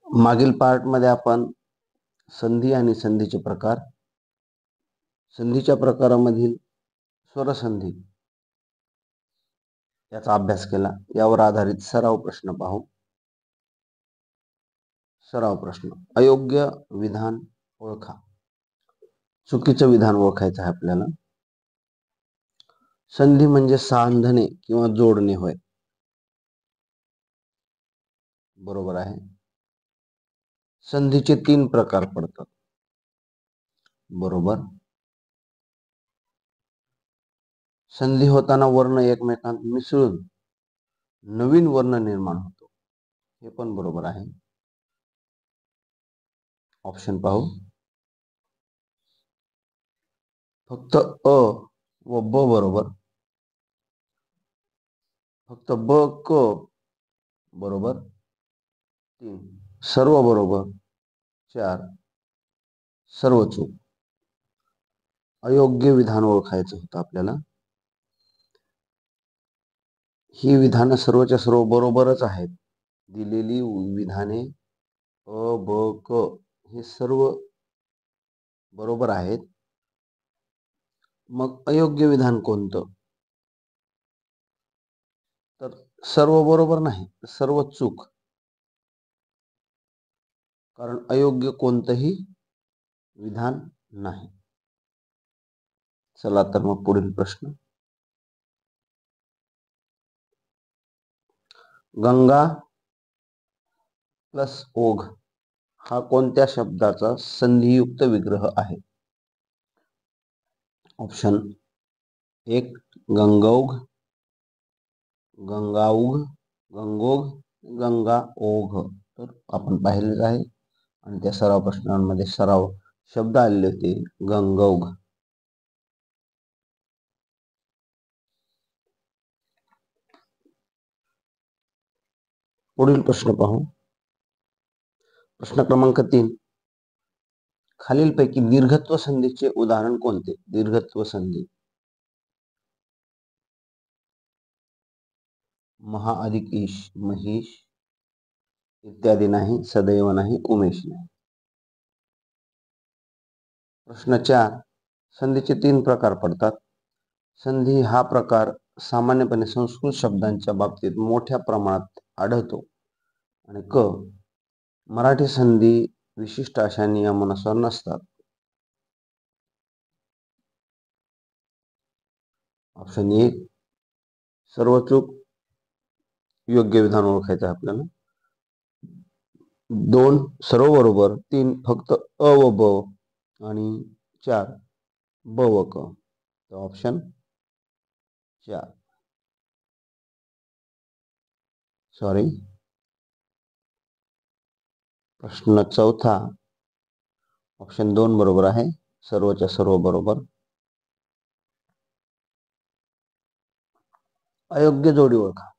मागील पार्ट मध्ये आपण संधी आणि संधीचे प्रकार, संधीच्या प्रकारामधील स्वरसंधी याचा अभ्यास केला. यावर आधारित सराव प्रश्न पाहू. सराव प्रश्न. अयोग्य विधान ओळखा. चुकीचं विधान ओळखायचं आहे आपल्याला. संधी म्हणजे सांधणे किंवा जोडणे होय. बरोबर आहे. संधीचे 3 प्रकार पडतात. बरोबर. संधी होताना वर्ण एकमेकांत मिसळून नवीन वर्ण निर्माण होतो. हे पण बरोबर आहे. ऑप्शन पाहू. फक्त अ व ब बरोबर. फक्त ब क बरोबर. 3 सर्व बरोबर. 4 सर्व चूक. अयोग्य विधान ओळखायचं होतं आपल्याला. ही विधानं सर्वच्या सर्व बरोबरच आहेत. दिलेली विधाने अ ब क हे सर्व बरोबर आहेत. मग अयोग्य विधान कोणतं? तर सर्व बरोबर नाही, सर्व चूक. कारण अयोग्य कोणतंही विधान नाही. चला तर मग पुढील प्रश्न. गंगा प्लस ओघ हा कोणत्या शब्दाचा संधियुक्त विग्रह आहे? ऑप्शन 1 गंगौघ, गंगाऊघ, गंगोघ, गंगाओघ. तर आपण पाहिलेच आहे आणि त्या सराव प्रश्नांमध्ये सराव शब्द आलेले होते गंगौघ. पुढील प्रश्न पाहू. प्रश्न क्रमांक 3. खालीलपैकी दीर्घत्व संधीचे उदाहरण कोणते? दीर्घत्व संधी. महा अधिक ईश, महिष इत्यादी नाही, सदैव नाही, उमेश नाही. प्रश्न 4. संधीचे 3 प्रकार पडतात. संधी हा प्रकार सामान्यपणे संस्कृत शब्दांच्या बाबतीत मोठ्या प्रमाणात आढळतो. आणि क मराठी संधी विशिष्ट अशा नियमानुसार नसतात. ऑप्शन 1 सर्व चूक. योग्य विधान ओळखायचं आहे आपल्याला. 2 सर्व बरोबर. 3 फक्त अ व ब आणि 4 ब व क. तर ऑप्शन 4 सॉरी. प्रश्न 4 ऑप्शन 2 बरोबर आहे. सर्वच्या सर्व बरोबर. अयोग्य जोडी ओळखा.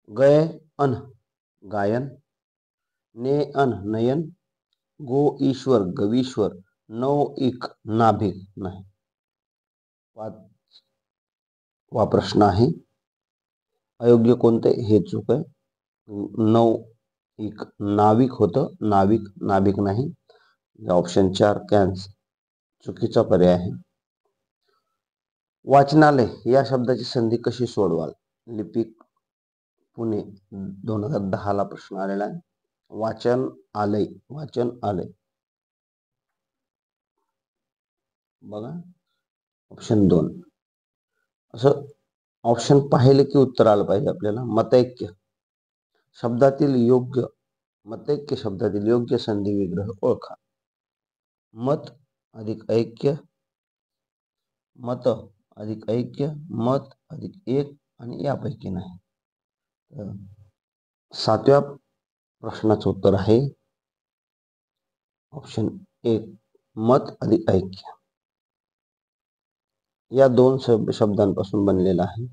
गय अन गायन, ने अन नयन, गो ईश्वर गवीश्वर, नौ इक नाभिक नाही. 5वा प्रश्न आहे. अयोग्य कोणते? हे चूक आहे. नौ इक नाविक होतं, नाविक नाभिक नाही. ऑप्शन 4 कॅन्स चुकीचा पर्याय आहे. वाचनालय या शब्दाची संधी कशी सोडवाल? लिपिक पुणे 2010 ला प्रश्न आलेला आहे. वाचन आलय, वाचन आलय. बघा ऑप्शन 2. असं ऑप्शन पाहिले की उत्तर आलं पाहिजे आपल्याला. मतैक्य शब्दातील योग्य, मतैक्य शब्दातील योग्य संधी विग्रह ओळखा. मत अधिक ऐक्य, मत अधिक ऐक्य, मत अधिक एक आणि यापैकी नाही. 7व्या प्रश्नाचं उत्तर आहे ऑप्शन 1 मत अधिक ऐक्य. या 2 शब्दांपासून बनलेला आहे.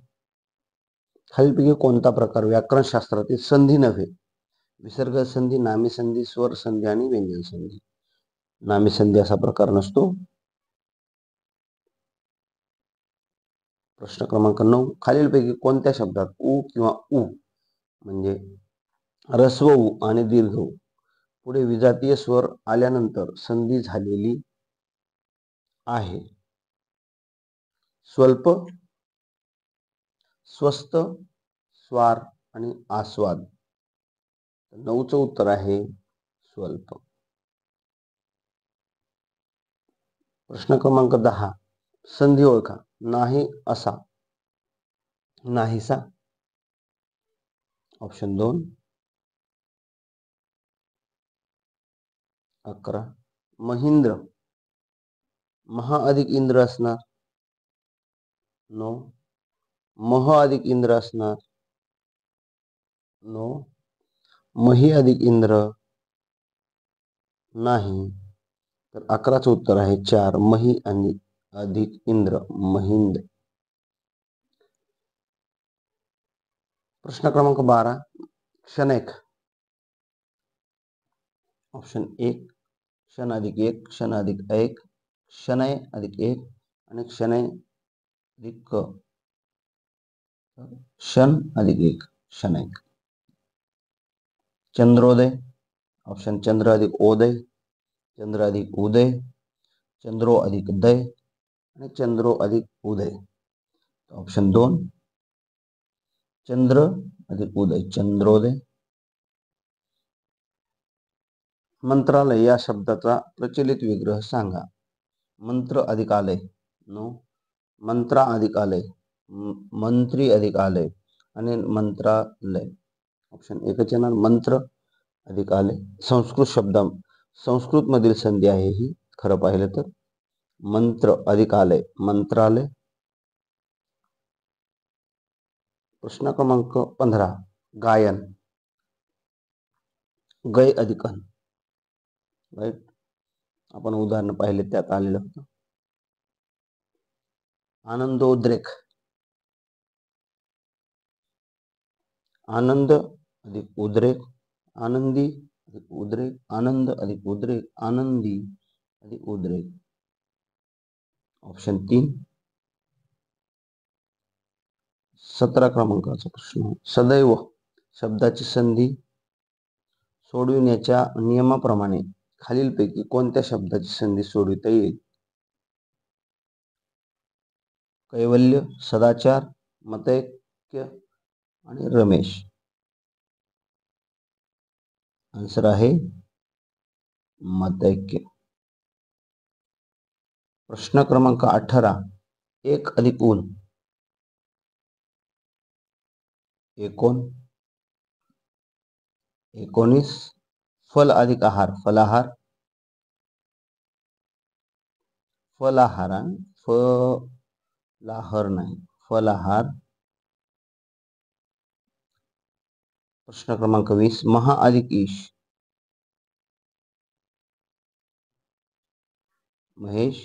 खालीलपैकी कोणता प्रकार व्याकरण शास्त्रातील संधी नव्हे? विसर्ग संधी, नामी संधी, स्वर संधी आणि व्यंजन संधी. नामी संधी असा प्रकार नसतो. प्रश्न क्रमांक 9. खालीलपैकी कोणत्या शब्दात उ किंवा उ म्हणजे ऱ्हस्व उ आणि दीर्घ उ पुढे विजातीय स्वर आल्यानंतर संधी झालेली आहे. स्वल्प, स्वस्त, स्वार आणि आस्वाद. 9चं उत्तर आहे स्वल्प. प्रश्न क्रमांक 10. संधी ओळखा. नाही असा, नाहीसा. ऑप्शन 2. 11. महिंद्र, महा अधिक इंद्र असणार. 9. मह अधिक इंद्र असणार. 9. मही अधिक इंद्र नाही. तर 11चं उत्तर आहे 4. मही आणि अधिक इंद्र, महिंद्र. प्रश्न क्रमांक 12. क्षणैक. ऑप्शन 1. क्षण अधिक 1, क्षण अधिक 1, क्षणय अधिक 1 आणि क्षणय अधिक क. क्षण अधिक 1, क्षणैक. चंद्रोदय. ऑप्शन चंद्र अधिक ओदय, चंद्र अधिक उदय, चंद्रो अधिक दय आणि चंद्रो अधिक उदय. ऑप्शन 2. चंद्र अधिक उदय, चंद्रोदय. मंत्रालय या शब्दाचा प्रचलित विग्रह सांगा. मंत्र अधिकालय. 9. मंत्रा अधिकालय, मंत्री अधिकालय आणि मंत्रालय. ऑप्शन 1 येणार मंत्र अधिकालय. संस्कृत मधील संधी आहे ही, खरं पाहिलं तर. मंत्र अधिकालय, मंत्रालय. प्रश्न क्रमांक 15. गायन. गय अधिक अन. राईट. आपण उदाहरण पाहिले त्यात आलेलं होतं. आनंदोद्रेक. आनंद अधिक उद्रेक, आनंदी अधिक उद्रेक, आनंद अधिक उद्रेक, आनंदी अधिक उद्रेक. ऑप्शन 3. 17 क्रमांकाचा प्रश्न. सदैव शब्दाची संधी सोडविण्याच्या नियमाप्रमाणे खालीलपैकी कोणत्या शब्दाची संधी सोडविता येईल? कैवल्य, सदाचार, मतैक्य आणि रमेश. आन्सर आहे मतैक्य. प्रश्न क्रमांक 18. एक अधिक ऊन. एकोण. 19. फल अधिक आहार, फलाहार. फलाहार, फलाहार नाही, फलाहार. प्रश्न क्रमांक 20. महा अधिक ईश. महेश.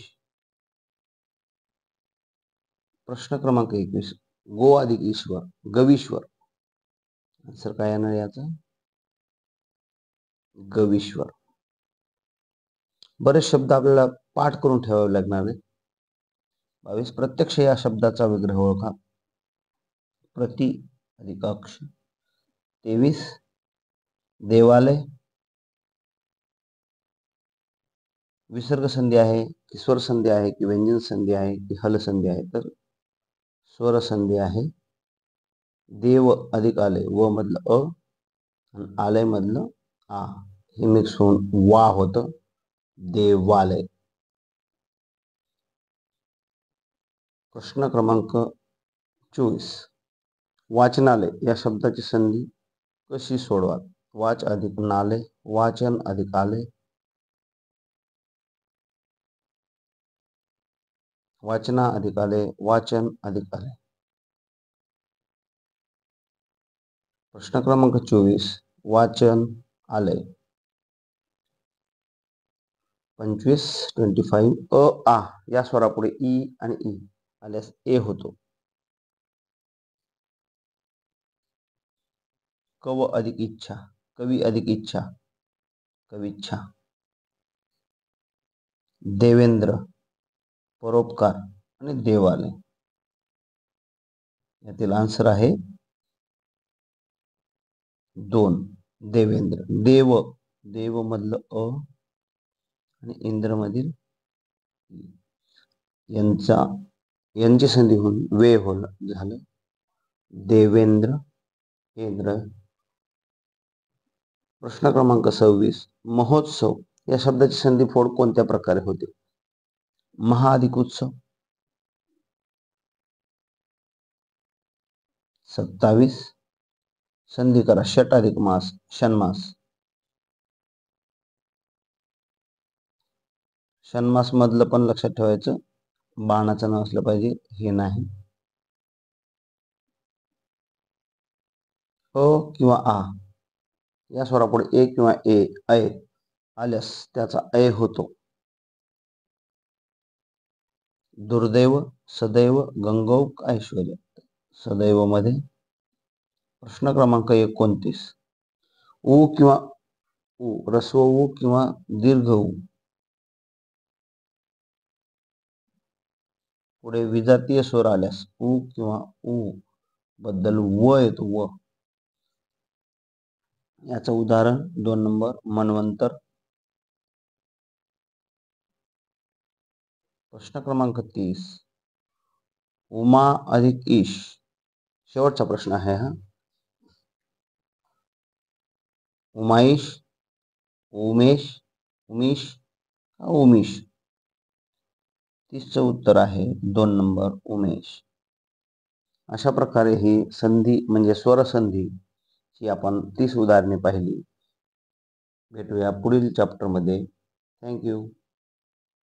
प्रश्न क्रमांक 21. गो अधिक ईश्वर, गवीश्वर. आन्सर काय येणार याचा? गवीश्वर. बरेच शब्द आपल्याला पाठ करून ठेवावे लागणार आहेत. 22. प्रत्यक्ष या शब्दाचा विग्रह ओळखा. प्रति अधिक अक्ष. 23. देवालय. विसर्ग संधी आहे की स्वर संधी आहे की व्यंजन संधी आहे की हल संधी आहे? तर स्वर संधी आहे. देव अधिक आलय, व मधलं अ आणि आलय मधलं आ हे मिक्स होऊन वा होतं, देवालय. प्रश्न क्रमांक 24. वाचनालय या शब्दाची संधी कशी सोडवा? वाच अधिक नालय, वाचन अधिक आलय, वाचना अधिक आलय, वाचन अधिक आलय. प्रश्न क्रमांक 24. वाचन आलय. 25. 25. अ आ या स्वरापुढे ई आणि ई आल्यास ए होतो. कव अधिक इच्छा, कवी अधिक इच्छा, कविच्छा. देवेंद्र, परोपकार आणि देवालय. यातील आन्सर आहे 2. देवेंद्र. देव देव मधलं अ आणि इंद्र मधील यांची संधी होऊन वे झालं देवेंद्र केंद्र. प्रश्न क्रमांक 26. महोत्सव या शब्दाची संधी फोड कोणत्या प्रकारे होते? महा अधिक उत्सव. 27. संधी करा षट अधिक मास षण्मास. षण्मास मधलं पण लक्षात ठेवायचं, बाणाचं नाव असलं पाहिजे, हे नाही. अ किंवा आ या स्वरापुढे ए किंवा ऐ आल्यास त्याचा ऐ होतो. दुर्दैव, सदैव, गंगौक, ऐश्वर्य. सदैव मध्ये. प्रश्न क्रमांक 29. उ किंवा उ ऱ्हस्व उ किंवा दीर्घ उ पुढे विजातीय स्वर आल्यास उ किंवा उ बद्दल व येतो व. याचं उदाहरण 2 नंबर मनवंतर. प्रश्न क्रमांक 30. उमा अधिक ईश. शेवटचा प्रश्न आहे हा. उमाईश, उमेश, उमीश, उमीश. 30चं उत्तर आहे 2 नंबर उमेश. अशा प्रकारे ही संधी म्हणजे स्वरसंधी ची आपण 30 उदाहरणे पाहिली. भेटूया पुढील चॅप्टरमध्ये. थँक्यू.